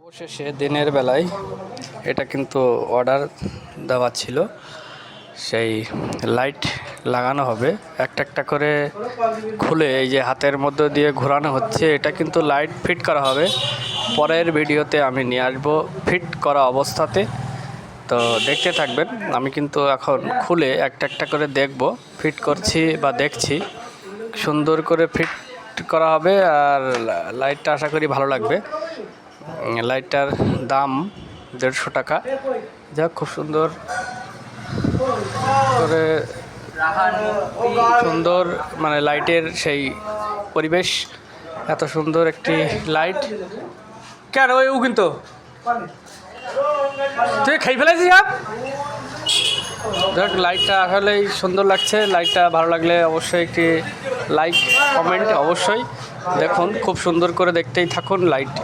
অবশেষে দিনের বেলায় এটা কিন্তু অর্ডার দেওয়া ছিল, সেই লাইট লাগানো হবে একটা একটা করে খুলে এই যে হাতের মধ্যে দিয়ে ঘোরানো হচ্ছে, এটা কিন্তু লাইট ফিট করা হবে। পরের ভিডিওতে আমি নিয়ে আসবো ফিট করা অবস্থাতে, তো দেখতে থাকবেন। আমি কিন্তু এখন খুলে একটা একটা করে দেখব, ফিট করছি বা দেখছি, সুন্দর করে ফিট করা হবে। আর লাইটটা আশা করি ভালো লাগবে। লাইটটার দাম 150 টাকা। যাক, খুব সুন্দর করে সুন্দর মানে লাইটের সেই পরিবেশ, এত সুন্দর একটি লাইট। কেন ওই ও কিন্তু তুই খাই ফেলেছিস? যাক, লাইটটা আসলেই সুন্দর লাগছে। লাইটটা ভালো লাগলে অবশ্যই একটি লাইক কমেন্ট অবশ্যই দেখুন, খুব সুন্দর করে দেখতেই থাকুন লাইট।